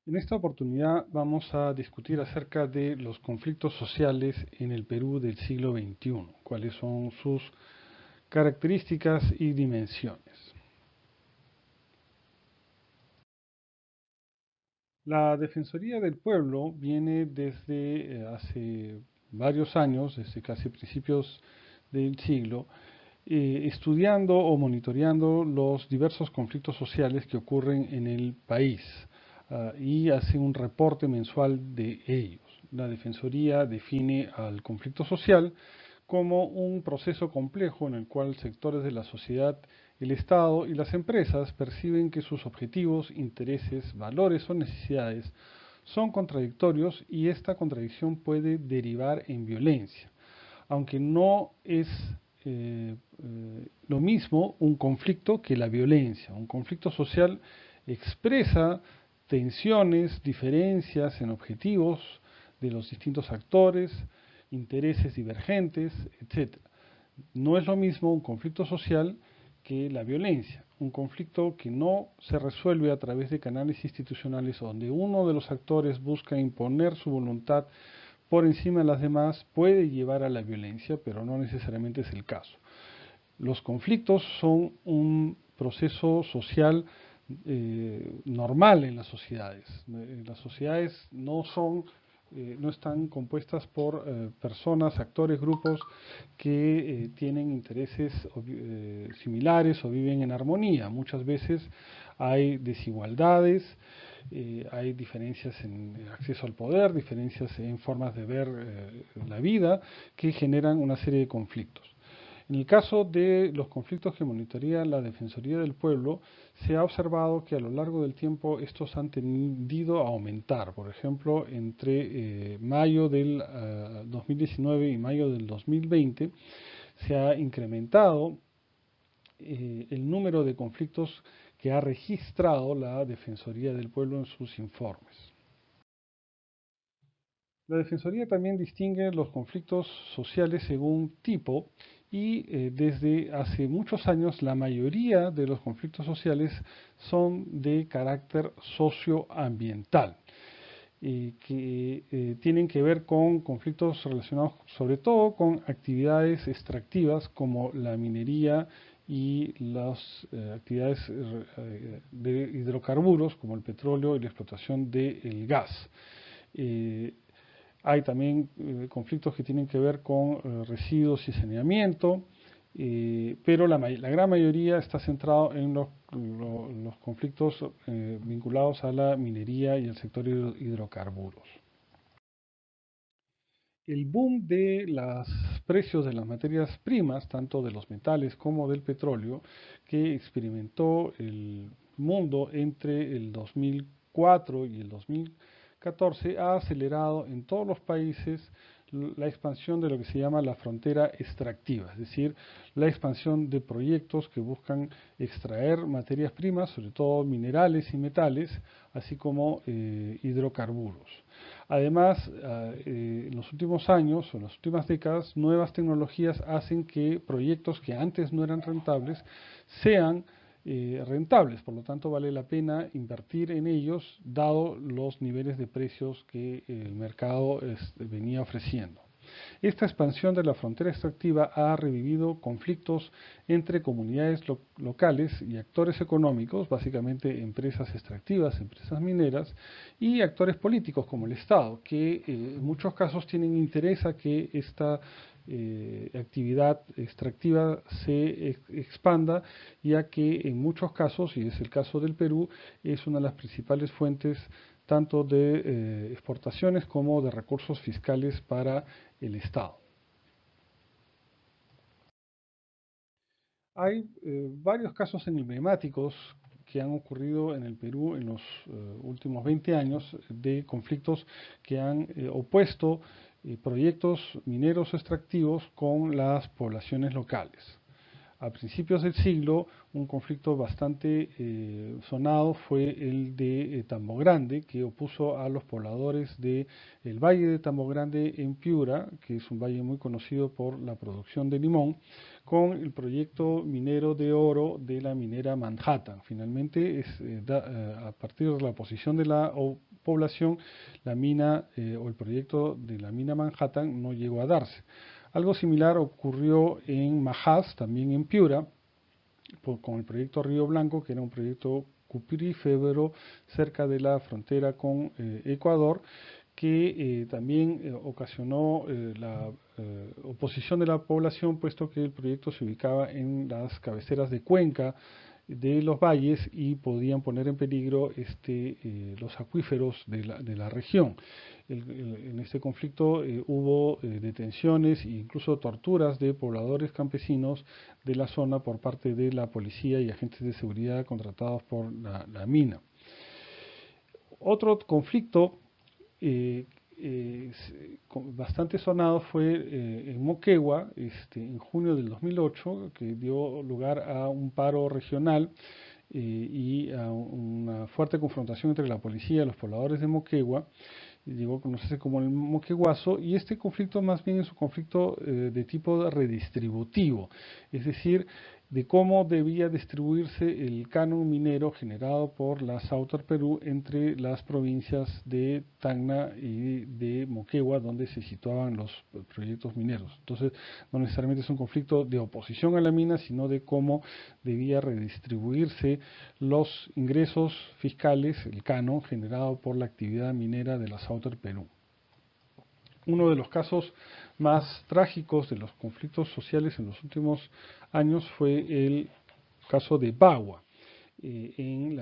En esta oportunidad vamos a discutir acerca de los conflictos sociales en el Perú del siglo XXI, cuáles son sus características y dimensiones. La Defensoría del Pueblo viene desde hace varios años, desde casi principios del siglo, estudiando o monitoreando los diversos conflictos sociales que ocurren en el país y hace un reporte mensual de ellos. La Defensoría define al conflicto social como un proceso complejo en el cual sectores de la sociedad, el Estado y las empresas perciben que sus objetivos, intereses, valores o necesidades son contradictorios y esta contradicción puede derivar en violencia, aunque no es lo mismo un conflicto que la violencia. Un conflicto social expresa tensiones, diferencias en objetivos de los distintos actores, intereses divergentes, etc. No es lo mismo un conflicto social que la violencia, un conflicto que no se resuelve a través de canales institucionales donde uno de los actores busca imponer su voluntad por encima de las demás puede llevar a la violencia, pero no necesariamente es el caso. Los conflictos son un proceso social normal en las sociedades. Las sociedades no están compuestas por personas, actores, grupos que tienen intereses similares o viven en armonía. Muchas veces hay desigualdades, hay diferencias en acceso al poder, diferencias en formas de ver la vida que generan una serie de conflictos. En el caso de los conflictos que monitorea la Defensoría del Pueblo, se ha observado que a lo largo del tiempo estos han tendido a aumentar. Por ejemplo, entre mayo del 2019 y mayo del 2020 se ha incrementado el número de conflictos que ha registrado la Defensoría del Pueblo en sus informes. La Defensoría también distingue los conflictos sociales según tipo y desde hace muchos años la mayoría de los conflictos sociales son de carácter socioambiental, que tienen que ver con conflictos relacionados sobre todo con actividades extractivas como la minería y las actividades de hidrocarburos como el petróleo y la explotación del gas. Hay también conflictos que tienen que ver con residuos y saneamiento, pero la gran mayoría está centrado en los conflictos vinculados a la minería y el sector hidrocarburos. El boom de los precios de las materias primas, tanto de los metales como del petróleo, que experimentó el mundo entre el 2004 y el 2014, ha acelerado en todos los países la expansión de lo que se llama la frontera extractiva, es decir, la expansión de proyectos que buscan extraer materias primas, sobre todo minerales y metales, así como hidrocarburos. Además, en los últimos años o en las últimas décadas, nuevas tecnologías hacen que proyectos que antes no eran rentables sean rentables, por lo tanto vale la pena invertir en ellos dado los niveles de precios que el mercado venía ofreciendo. Esta expansión de la frontera extractiva ha revivido conflictos entre comunidades locales y actores económicos, básicamente empresas extractivas, empresas mineras, y actores políticos como el Estado, que en muchos casos tienen interés a que esta actividad extractiva se expanda, ya que en muchos casos, y es el caso del Perú, es una de las principales fuentes tanto de exportaciones como de recursos fiscales para el Estado. Hay varios casos emblemáticos que han ocurrido en el Perú en los últimos 20 años de conflictos que han opuesto proyectos mineros extractivos con las poblaciones locales. A principios del siglo, un conflicto bastante sonado fue el de Tambo Grande, que opuso a los pobladores del Valle de Tambo Grande en Piura, que es un valle muy conocido por la producción de limón, con el proyecto minero de oro de la minera Manhattan. Finalmente, a partir de la oposición de la población, la mina o el proyecto de la mina Manhattan no llegó a darse. Algo similar ocurrió en Majás, también en Piura, con el proyecto Río Blanco, que era un proyecto cuprífero cerca de la frontera con Ecuador, que también ocasionó la oposición de la población, puesto que el proyecto se ubicaba en las cabeceras de cuenca de los valles y podían poner en peligro los acuíferos de la región. En este conflicto hubo detenciones e incluso torturas de pobladores campesinos de la zona por parte de la policía y agentes de seguridad contratados por la mina. Otro conflicto eh, bastante sonado fue en Moquegua, en junio del 2008, que dio lugar a un paro regional y a una fuerte confrontación entre la policía y los pobladores de Moquegua. Llegó a conocerse como el Moqueguazo, y este conflicto más bien es un conflicto de tipo redistributivo, es decir, de cómo debía distribuirse el canon minero generado por la Sauter Perú entre las provincias de Tacna y de Moquegua, donde se situaban los proyectos mineros. Entonces, no necesariamente es un conflicto de oposición a la mina, sino de cómo debía redistribuirse los ingresos fiscales, el canon generado por la actividad minera de la Sauter Perú. Uno de los casos más trágicos de los conflictos sociales en los últimos años fue el caso de Bagua, en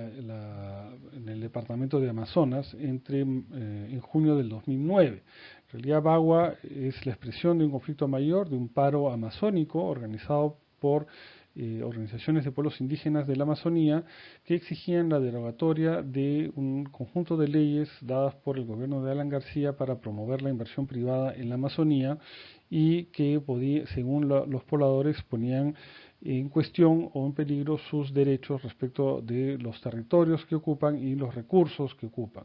el departamento de Amazonas, en junio del 2009. En realidad, Bagua es la expresión de un conflicto mayor, de un paro amazónico organizado por organizaciones de pueblos indígenas de la Amazonía, que exigían la derogatoria de un conjunto de leyes dadas por el gobierno de Alan García para promover la inversión privada en la Amazonía, y que según los pobladores, ponían en cuestión o en peligro sus derechos respecto de los territorios que ocupan y los recursos que ocupan.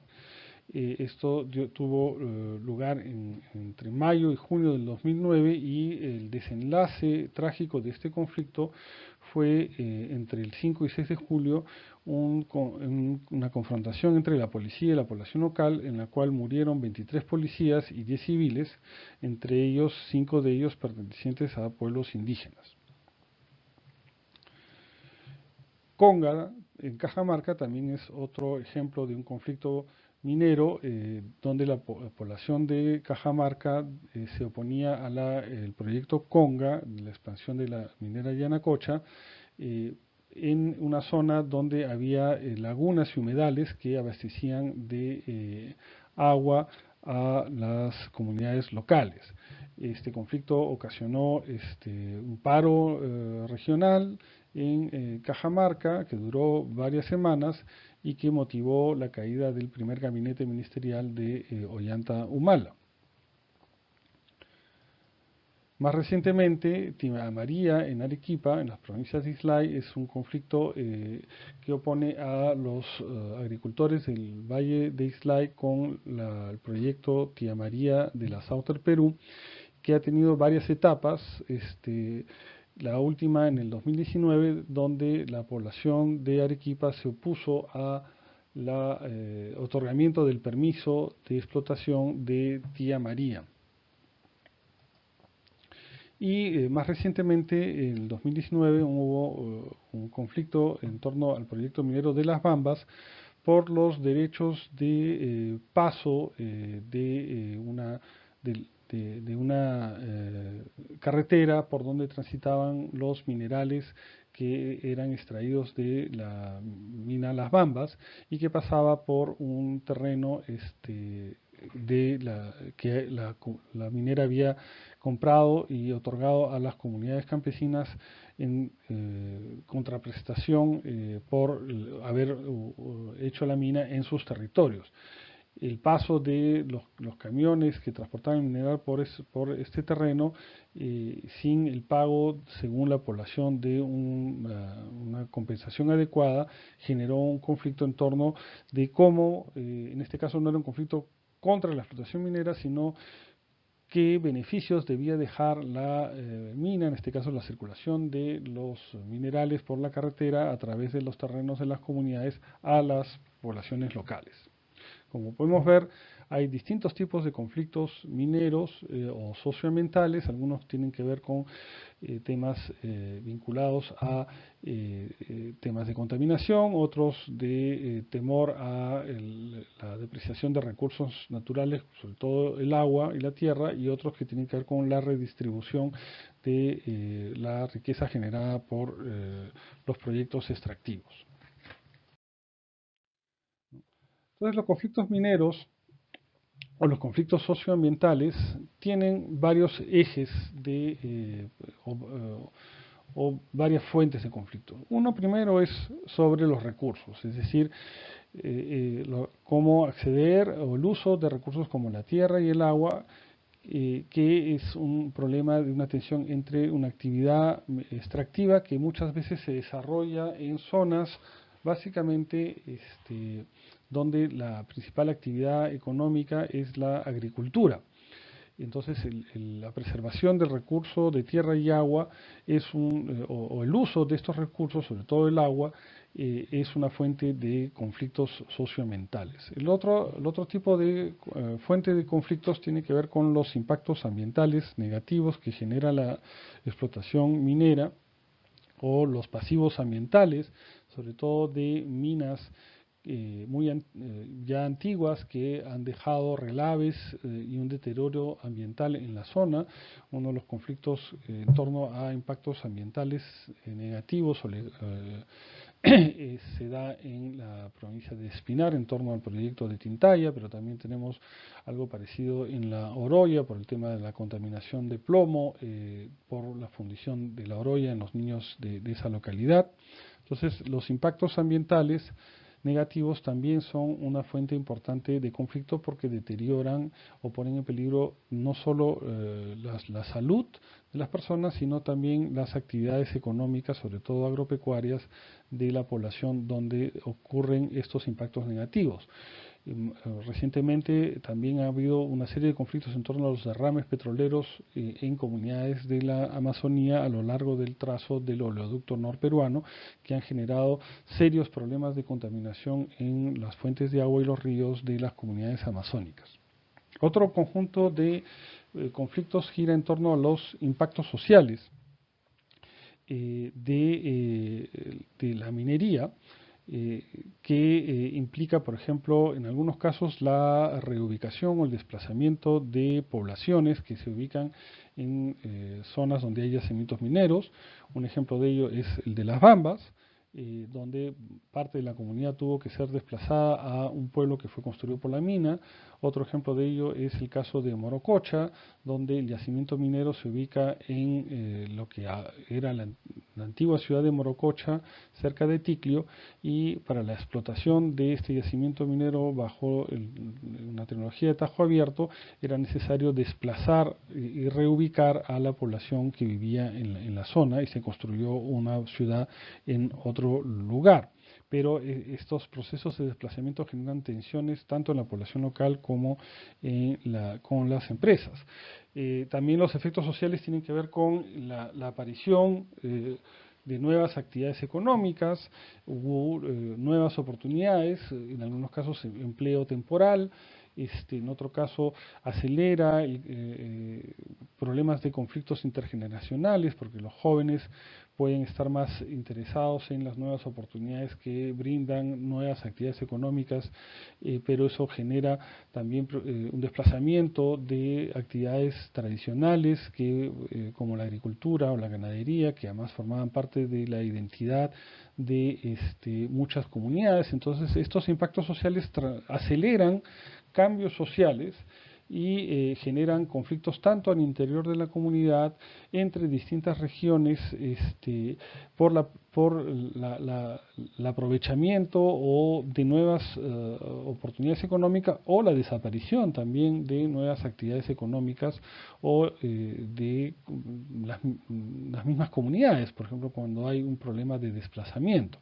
Esto tuvo lugar entre mayo y junio del 2009, y el desenlace trágico de este conflicto fue entre el 5 y 6 de julio una confrontación entre la policía y la población local, en la cual murieron 23 policías y 10 civiles, entre ellos 5 de ellos pertenecientes a pueblos indígenas. Conga, en Cajamarca, también es otro ejemplo de un conflicto minero, donde la población de Cajamarca se oponía al proyecto Conga, la expansión de la minera Yanacocha, en una zona donde había lagunas y humedales que abastecían de agua a las comunidades locales. Este conflicto ocasionó un paro regional en Cajamarca, que duró varias semanas y que motivó la caída del primer gabinete ministerial de Ollanta Humala. Más recientemente, Tía María, en Arequipa, en las provincias de Islay, es un conflicto que opone a los agricultores del Valle de Islay con el proyecto Tía María de la Sauter Perú, que ha tenido varias etapas. La última en el 2019, donde la población de Arequipa se opuso a otorgamiento del permiso de explotación de Tía María. Y más recientemente, en el 2019, hubo un conflicto en torno al proyecto minero de Las Bambas por los derechos de paso de una carretera por donde transitaban los minerales que eran extraídos de la mina Las Bambas, y que pasaba por un terreno que la minera había comprado y otorgado a las comunidades campesinas en contraprestación por haber hecho la mina en sus territorios. el paso de los camiones que transportaban el mineral por este terreno sin el pago según la población de una compensación adecuada, generó un conflicto en torno de cómo, en este caso no era un conflicto contra la explotación minera, sino qué beneficios debía dejar la mina, en este caso la circulación de los minerales por la carretera a través de los terrenos de las comunidades a las poblaciones locales. Como podemos ver, hay distintos tipos de conflictos mineros o socioambientales, algunos tienen que ver con temas vinculados a temas de contaminación, otros de temor a la depreciación de recursos naturales, sobre todo el agua y la tierra, y otros que tienen que ver con la redistribución de la riqueza generada por los proyectos extractivos. Entonces, los conflictos mineros o los conflictos socioambientales tienen varios ejes o varias fuentes de conflicto. Uno primero es sobre los recursos, es decir, cómo acceder o el uso de recursos como la tierra y el agua, que es un problema de una tensión entre una actividad extractiva que muchas veces se desarrolla en zonas básicamente donde la principal actividad económica es la agricultura. Entonces, la preservación del recurso de tierra y agua o el uso de estos recursos, sobre todo el agua, es una fuente de conflictos socioambientales. El otro tipo de fuente de conflictos tiene que ver con los impactos ambientales negativos que genera la explotación minera o los pasivos ambientales, sobre todo de minas ya antiguas que han dejado relaves y un deterioro ambiental en la zona. Uno de los conflictos en torno a impactos ambientales negativos se da en la provincia de Espinar en torno al proyecto de Tintaya, pero también tenemos algo parecido en la Oroya por el tema de la contaminación de plomo por la fundición de la Oroya en los niños de esa localidad. Entonces, los impactos ambientales negativos también son una fuente importante de conflicto porque deterioran o ponen en peligro no solo la salud de las personas, sino también las actividades económicas, sobre todo agropecuarias, de la población donde ocurren estos impactos negativos. Recientemente también ha habido una serie de conflictos en torno a los derrames petroleros en comunidades de la Amazonía a lo largo del trazo del oleoducto norperuano que han generado serios problemas de contaminación en las fuentes de agua y los ríos de las comunidades amazónicas. Otro conjunto de conflictos gira en torno a los impactos sociales de la minería, que implica, por ejemplo, en algunos casos la reubicación o el desplazamiento de poblaciones que se ubican en zonas donde hay yacimientos mineros. Un ejemplo de ello es el de Las Bambas, donde parte de la comunidad tuvo que ser desplazada a un pueblo que fue construido por la mina. Otro ejemplo de ello es el caso de Morococha, donde el yacimiento minero se ubica en lo que era la antigua ciudad de Morococha, cerca de Ticlio, y para la explotación de este yacimiento minero bajo una tecnología de tajo abierto era necesario desplazar y reubicar a la población que vivía en la zona y se construyó una ciudad en otro lugar. Pero estos procesos de desplazamiento generan tensiones tanto en la población local como con las empresas. También los efectos sociales tienen que ver con la aparición de nuevas actividades económicas, hubo nuevas oportunidades, en algunos casos empleo temporal, en otro caso acelera problemas de conflictos intergeneracionales porque los jóvenes pueden estar más interesados en las nuevas oportunidades que brindan nuevas actividades económicas, pero eso genera también un desplazamiento de actividades tradicionales como la agricultura o la ganadería, que además formaban parte de la identidad de muchas comunidades. Entonces estos impactos sociales aceleran cambios sociales y generan conflictos tanto al interior de la comunidad, entre distintas regiones, el aprovechamiento o de nuevas oportunidades económicas o la desaparición también de nuevas actividades económicas o de las mismas comunidades, por ejemplo, cuando hay un problema de desplazamiento.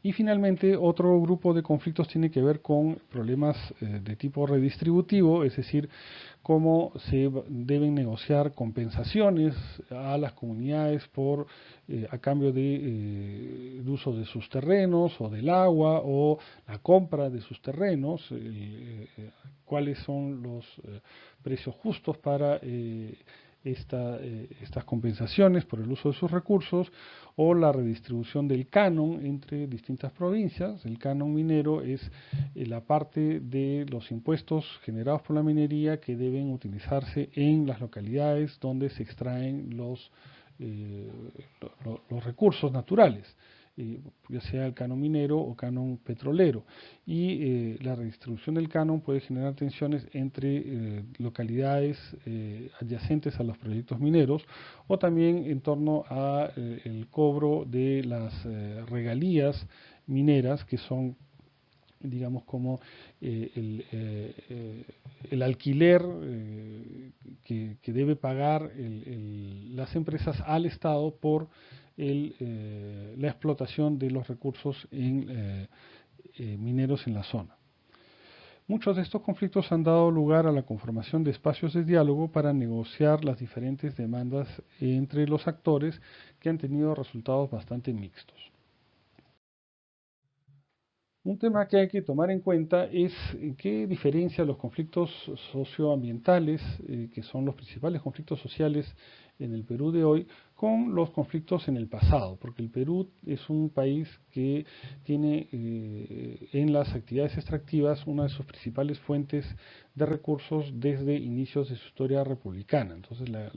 Y finalmente, otro grupo de conflictos tiene que ver con problemas de tipo redistributivo, es decir, cómo se deben negociar compensaciones a las comunidades a cambio de uso de sus terrenos o del agua o la compra de sus terrenos, cuáles son los precios justos para estas compensaciones por el uso de sus recursos, o la redistribución del canon entre distintas provincias. El canon minero es la parte de los impuestos generados por la minería que deben utilizarse en las localidades donde se extraen los recursos naturales, ya sea el canon minero o canon petrolero, y la redistribución del canon puede generar tensiones entre localidades adyacentes a los proyectos mineros, o también en torno a el cobro de las regalías mineras, que son, digamos, como el alquiler que debe pagar las empresas al Estado por la explotación de los recursos mineros en la zona. Muchos de estos conflictos han dado lugar a la conformación de espacios de diálogo para negociar las diferentes demandas entre los actores, que han tenido resultados bastante mixtos. Un tema que hay que tomar en cuenta es qué diferencia los conflictos socioambientales, que son los principales conflictos sociales en el Perú de hoy, con los conflictos en el pasado, porque el Perú es un país que tiene en las actividades extractivas una de sus principales fuentes de recursos desde inicios de su historia republicana. Entonces la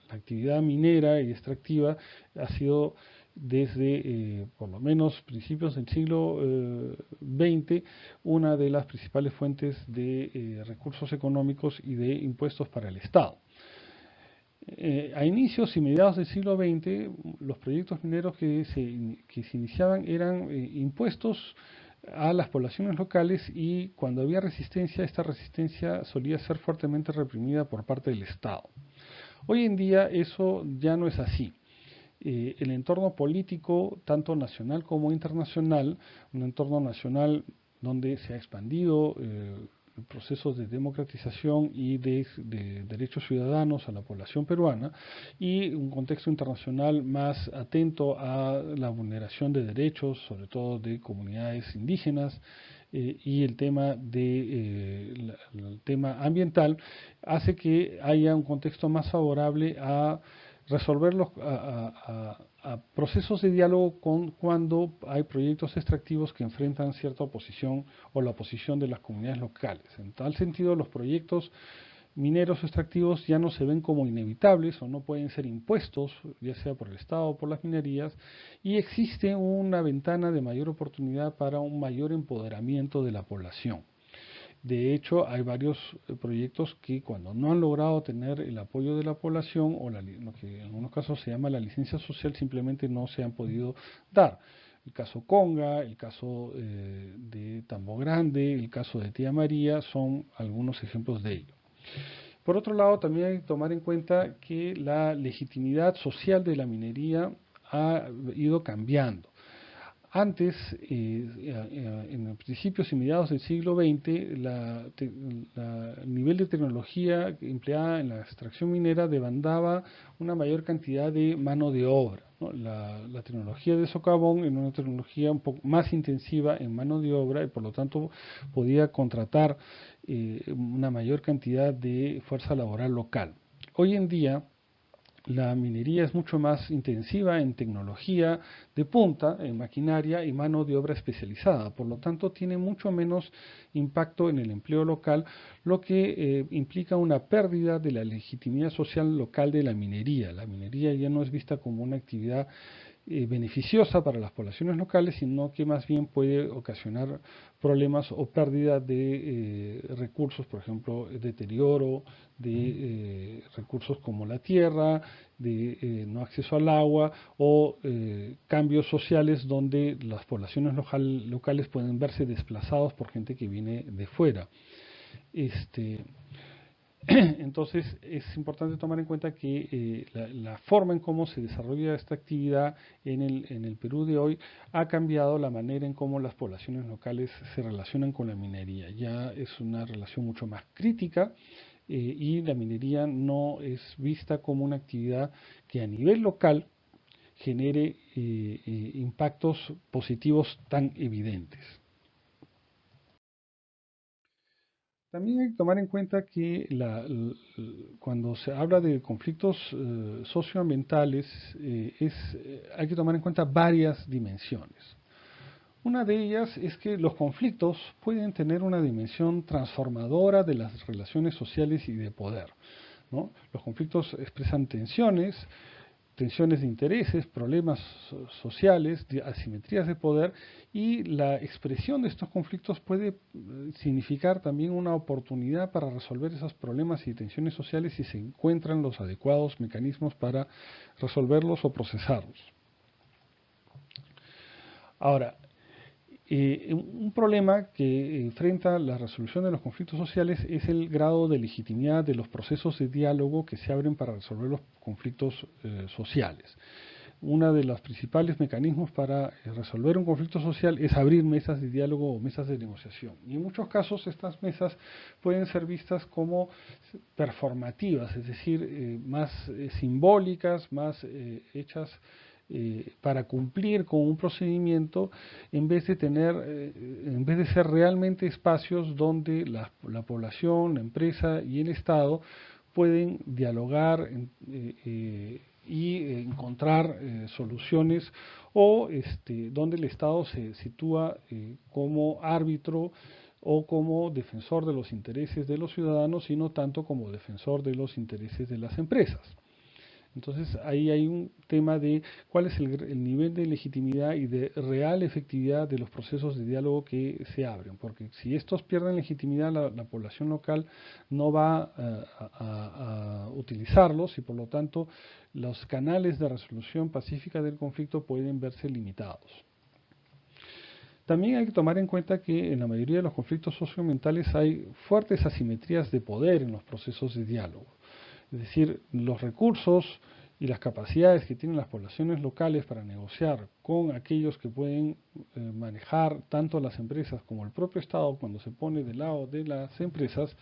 actividad minera y extractiva ha sido desde por lo menos principios del siglo XX una de las principales fuentes de recursos económicos y de impuestos para el Estado. A inicios y mediados del siglo XX, los proyectos mineros que se iniciaban eran impuestos a las poblaciones locales, y cuando había resistencia, esta resistencia solía ser fuertemente reprimida por parte del Estado. Hoy en día eso ya no es así. El entorno político, tanto nacional como internacional, un entorno nacional donde se ha expandido procesos de democratización y de derechos ciudadanos a la población peruana, y un contexto internacional más atento a la vulneración de derechos, sobre todo de comunidades indígenas, y el tema el tema ambiental, hace que haya un contexto más favorable a resolver a procesos de diálogo cuando hay proyectos extractivos que enfrentan cierta oposición o la oposición de las comunidades locales. En tal sentido, los proyectos mineros extractivos ya no se ven como inevitables o no pueden ser impuestos, ya sea por el Estado o por las minerías, y existe una ventana de mayor oportunidad para un mayor empoderamiento de la población. De hecho, hay varios proyectos que, cuando no han logrado tener el apoyo de la población, o lo que en algunos casos se llama la licencia social, simplemente no se han podido dar. El caso Conga, el caso de Tambo Grande, el caso de Tía María son algunos ejemplos de ello. Por otro lado, también hay que tomar en cuenta que la legitimidad social de la minería ha ido cambiando. Antes, en principios y mediados del siglo XX, el nivel de tecnología empleada en la extracción minera demandaba una mayor cantidad de mano de obra, ¿no? La tecnología de socavón era una tecnología un poco más intensiva en mano de obra, y por lo tanto podía contratar una mayor cantidad de fuerza laboral local. Hoy en día, la minería es mucho más intensiva en tecnología de punta, en maquinaria y mano de obra especializada. Por lo tanto, tiene mucho menos impacto en el empleo local, lo que implica una pérdida de la legitimidad social local de la minería. La minería ya no es vista como una actividad beneficiosa para las poblaciones locales, sino que más bien puede ocasionar problemas o pérdida de recursos, por ejemplo, deterioro de recursos como la tierra, de no acceso al agua o cambios sociales donde las poblaciones locales pueden verse desplazados por gente que viene de fuera. Entonces es importante tomar en cuenta que la forma en cómo se desarrolla esta actividad en el Perú de hoy ha cambiado la manera en cómo las poblaciones locales se relacionan con la minería. Ya es una relación mucho más crítica y la minería no es vista como una actividad que a nivel local genere impactos positivos tan evidentes. También hay que tomar en cuenta que cuando se habla de conflictos socioambientales, hay que tomar en cuenta varias dimensiones. Una de ellas es que los conflictos pueden tener una dimensión transformadora de las relaciones sociales y de poder, ¿no? Los conflictos expresan tensiones de intereses, problemas sociales, de asimetrías de poder, y la expresión de estos conflictos puede significar también una oportunidad para resolver esos problemas y tensiones sociales si se encuentran los adecuados mecanismos para resolverlos o procesarlos. Ahora, un problema que enfrenta la resolución de los conflictos sociales es el grado de legitimidad de los procesos de diálogo que se abren para resolver los conflictos sociales. Uno de los principales mecanismos para resolver un conflicto social es abrir mesas de diálogo o mesas de negociación. Y en muchos casos estas mesas pueden ser vistas como performativas, es decir, más simbólicas, más hechas para cumplir con un procedimiento en vez de en vez de ser realmente espacios donde la población, la empresa y el Estado pueden dialogar y encontrar soluciones o donde el Estado se sitúa como árbitro o como defensor de los intereses de los ciudadanos y no tanto como defensor de los intereses de las empresas. Entonces ahí hay un tema de cuál es el nivel de legitimidad y de real efectividad de los procesos de diálogo que se abren, porque si estos pierden legitimidad, la población local no va a utilizarlos y por lo tanto los canales de resolución pacífica del conflicto pueden verse limitados. También hay que tomar en cuenta que en la mayoría de los conflictos socioambientales hay fuertes asimetrías de poder en los procesos de diálogo. Es decir, los recursos y las capacidades que tienen las poblaciones locales para negociar con aquellos que pueden manejar tanto las empresas como el propio Estado cuando se pone del lado de las empresas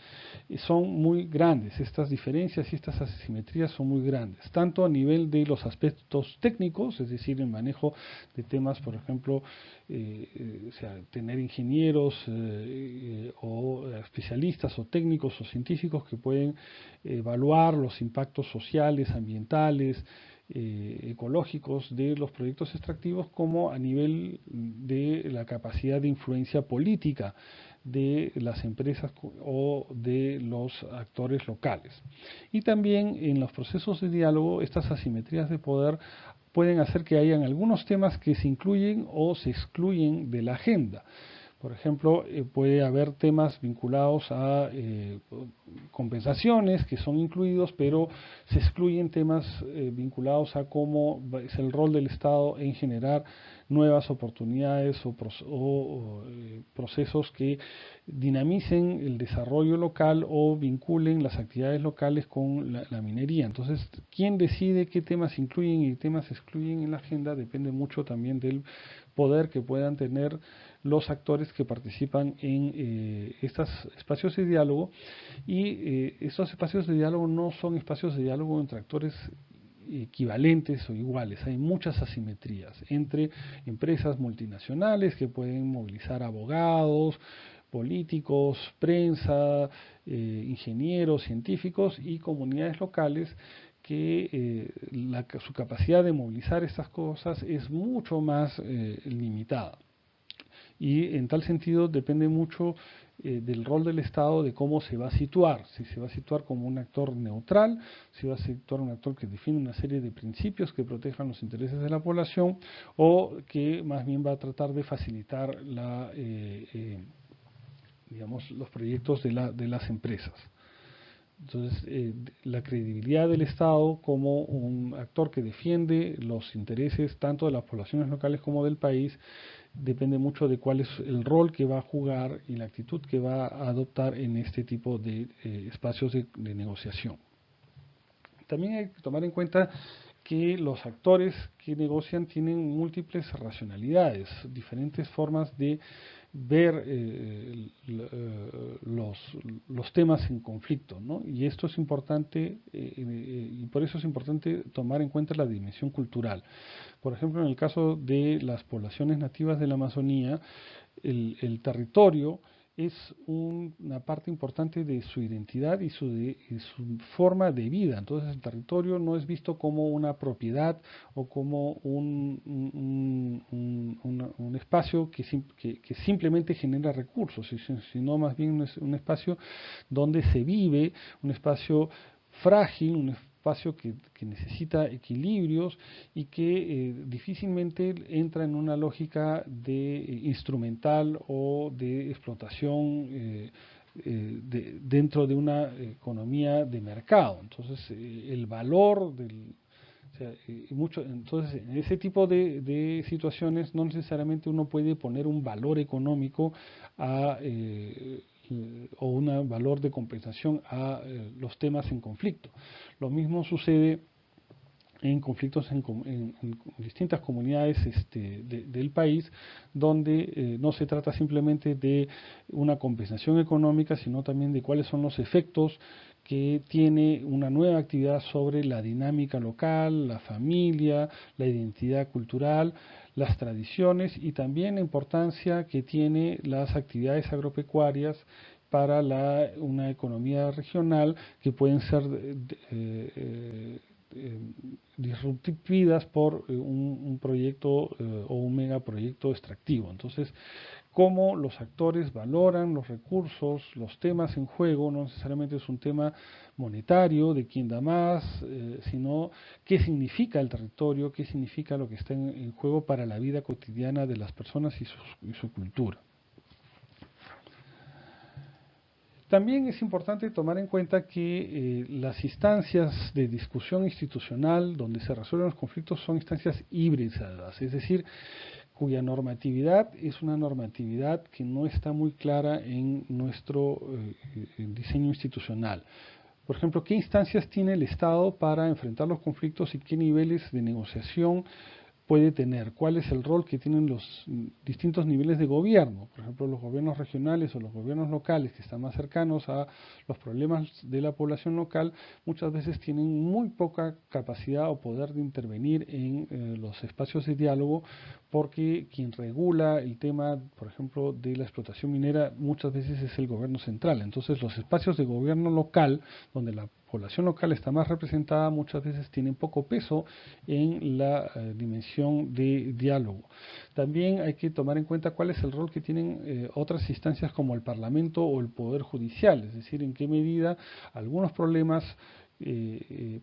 son muy grandes. Estas diferencias y estas asimetrías son muy grandes, tanto a nivel de los aspectos técnicos, es decir, el manejo de temas, por ejemplo, o sea, tener ingenieros o especialistas o técnicos o científicos que pueden evaluar los impactos sociales, ambientales, ecológicos de los proyectos extractivos, como a nivel de la capacidad de influencia política de las empresas o de los actores locales. Y también en los procesos de diálogo, estas asimetrías de poder pueden hacer que hayan algunos temas que se incluyen o se excluyen de la agenda. Por ejemplo, puede haber temas vinculados a compensaciones que son incluidos, pero se excluyen temas vinculados a cómo es el rol del Estado en generar nuevas oportunidades o procesos que dinamicen el desarrollo local o vinculen las actividades locales con la minería. Entonces, quién decide qué temas se incluyen y qué temas se excluyen en la agenda depende mucho también del poder que puedan tener los actores que participan en estos espacios de diálogo, y estos espacios de diálogo no son espacios de diálogo entre actores equivalentes o iguales. Hay muchas asimetrías entre empresas multinacionales que pueden movilizar abogados, políticos, prensa, ingenieros, científicos y comunidades locales que su capacidad de movilizar estas cosas es mucho más limitada. y en tal sentido depende mucho del rol del Estado, de cómo se va a situar, si se va a situar como un actor neutral, si va a situar un actor que define una serie de principios que protejan los intereses de la población, o que más bien va a tratar de facilitar digamos, los proyectos de las empresas. Entonces, la credibilidad del Estado como un actor que defiende los intereses tanto de las poblaciones locales como del país depende mucho de cuál es el rol que va a jugar y la actitud que va a adoptar en este tipo de espacios de negociación. También hay que tomar en cuenta que los actores que negocian tienen múltiples racionalidades, diferentes formas de ver los temas en conflicto, ¿no? Y esto es importante, y por eso es importante tomar en cuenta la dimensión cultural. Por ejemplo, en el caso de las poblaciones nativas de la Amazonía, el territorio es una parte importante de su identidad y su forma de vida. Entonces el territorio no es visto como una propiedad o como un espacio que simplemente genera recursos, sino más bien es un espacio donde se vive, un espacio frágil, un espacio que necesita equilibrios y que difícilmente entra en una lógica de instrumental o de explotación dentro de una economía de mercado. Entonces, el valor del, o sea, entonces, en ese tipo de situaciones no necesariamente uno puede poner un valor económico a, o un valor de compensación a los temas en conflicto. Lo mismo sucede en conflictos en distintas comunidades del país, donde no se trata simplemente de una compensación económica, sino también de cuáles son los efectos que tiene una nueva actividad sobre la dinámica local, la familia, la identidad cultural, las tradiciones y también la importancia que tiene las actividades agropecuarias para una economía regional que pueden ser disruptidas por un proyecto o un megaproyecto extractivo. Entonces, cómo los actores valoran los recursos, los temas en juego, no necesariamente es un tema monetario, de quién da más, sino qué significa el territorio, qué significa lo que está en juego para la vida cotidiana de las personas y su cultura. También es importante tomar en cuenta que las instancias de discusión institucional donde se resuelven los conflictos son instancias híbridas, es decir, cuya normatividad es una normatividad que no está muy clara en nuestro diseño institucional. Por ejemplo, ¿qué instancias tiene el Estado para enfrentar los conflictos y qué niveles de negociación puede tener, cuál es el rol que tienen los distintos niveles de gobierno, por ejemplo los gobiernos regionales o los gobiernos locales que están más cercanos a los problemas de la población local, muchas veces tienen muy poca capacidad o poder de intervenir en los espacios de diálogo, porque quien regula el tema, por ejemplo, de la explotación minera muchas veces es el gobierno central. Entonces los espacios de gobierno local, donde la población local está más representada, muchas veces tienen poco peso en la dimensión de diálogo. También hay que tomar en cuenta cuál es el rol que tienen otras instancias como el Parlamento o el Poder Judicial, es decir, en qué medida algunos problemas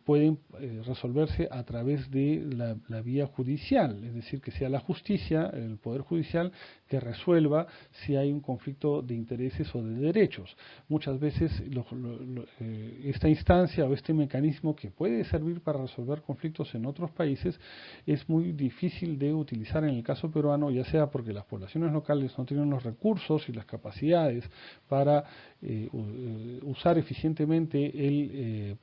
pueden resolverse a través de la vía judicial, es decir, que sea la justicia, el Poder Judicial, que resuelva si hay un conflicto de intereses o de derechos. Muchas veces esta instancia o este mecanismo que puede servir para resolver conflictos en otros países es muy difícil de utilizar en el caso peruano, ya sea porque las poblaciones locales no tienen los recursos y las capacidades para usar eficientemente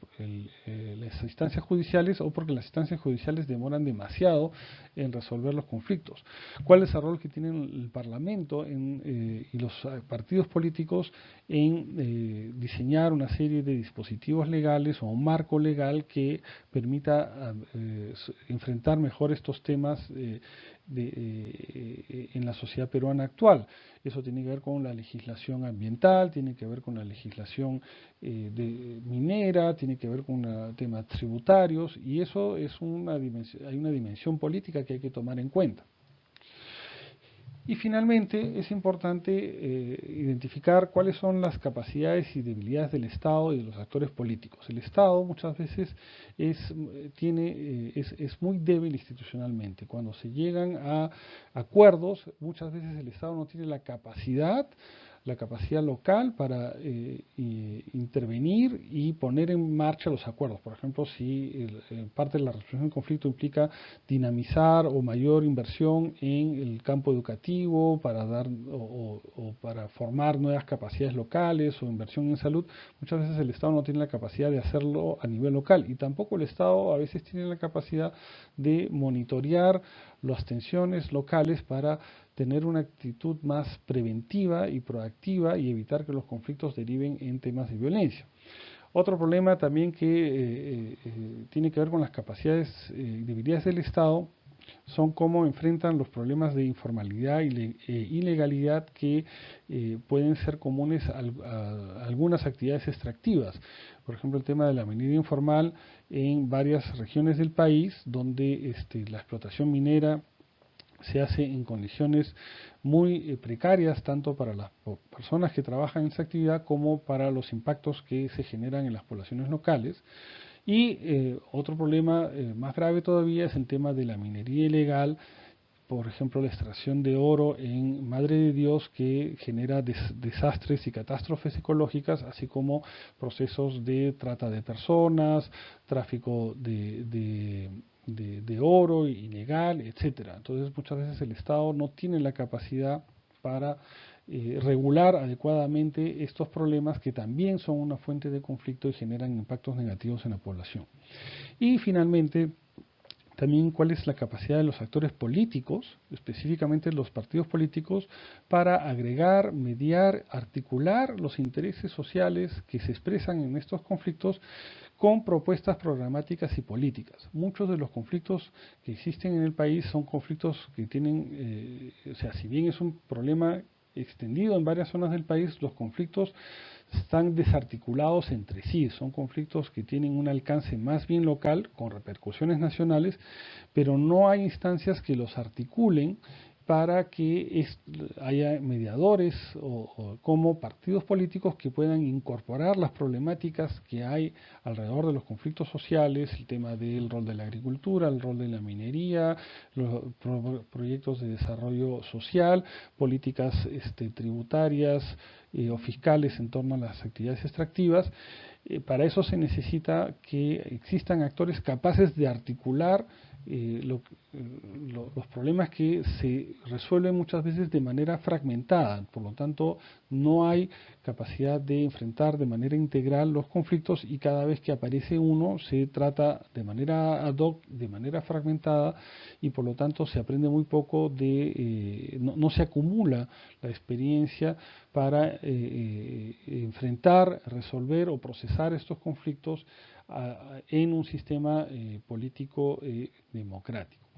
las instancias judiciales, o porque las instancias judiciales demoran demasiado en resolver los conflictos. ¿Cuál es el rol que tienen el Parlamento y los partidos políticos en diseñar una serie de dispositivos legales o un marco legal que permita enfrentar mejor estos temas en la sociedad peruana actual? Eso tiene que ver con la legislación ambiental, tiene que ver con la legislación minera, tiene que ver con temas tributarios, y eso es hay una dimensión política que hay que tomar en cuenta. Y finalmente es importante identificar cuáles son las capacidades y debilidades del Estado y de los actores políticos. El Estado muchas veces es muy débil institucionalmente. Cuando se llegan a acuerdos, muchas veces el Estado no tiene la capacidad local para intervenir y poner en marcha los acuerdos. Por ejemplo, si parte de la resolución del conflicto implica dinamizar o mayor inversión en el campo educativo para dar o para formar nuevas capacidades locales o inversión en salud, muchas veces el Estado no tiene la capacidad de hacerlo a nivel local y tampoco el Estado a veces tiene la capacidad de monitorear las tensiones locales para tener una actitud más preventiva y proactiva y evitar que los conflictos deriven en temas de violencia. Otro problema también que tiene que ver con las capacidades y debilidades del Estado son cómo enfrentan los problemas de informalidad e ilegalidad que pueden ser comunes a algunas actividades extractivas. Por ejemplo, el tema de la minería informal en varias regiones del país, donde la explotación minera se hace en condiciones muy precarias, tanto para las personas que trabajan en esa actividad como para los impactos que se generan en las poblaciones locales. Y otro problema más grave todavía es el tema de la minería ilegal, por ejemplo, la extracción de oro en Madre de Dios, que genera desastres y catástrofes ecológicas, así como procesos de trata de personas, tráfico de oro ilegal, etcétera. Entonces, muchas veces el Estado no tiene la capacidad para regular adecuadamente estos problemas que también son una fuente de conflicto y generan impactos negativos en la población. Y finalmente, también cuál es la capacidad de los actores políticos, específicamente los partidos políticos, para agregar, mediar, articular los intereses sociales que se expresan en estos conflictos con propuestas programáticas y políticas. Muchos de los conflictos que existen en el país son conflictos que tienen, o sea, si bien es un problema extendido en varias zonas del país, los conflictos están desarticulados entre sí, son conflictos que tienen un alcance más bien local, con repercusiones nacionales, pero no hay instancias que los articulen para que haya mediadores como partidos políticos que puedan incorporar las problemáticas que hay alrededor de los conflictos sociales, el tema del rol de la agricultura, el rol de la minería, los proyectos de desarrollo social, políticas tributarias o fiscales en torno a las actividades extractivas. Para eso se necesita que existan actores capaces de articular los problemas que se resuelven muchas veces de manera fragmentada, por lo tanto no hay capacidad de enfrentar de manera integral los conflictos y cada vez que aparece uno se trata de manera ad hoc, de manera fragmentada y por lo tanto se aprende muy poco no se acumula la experiencia para enfrentar, resolver o procesar estos conflictos en un sistema político democrático.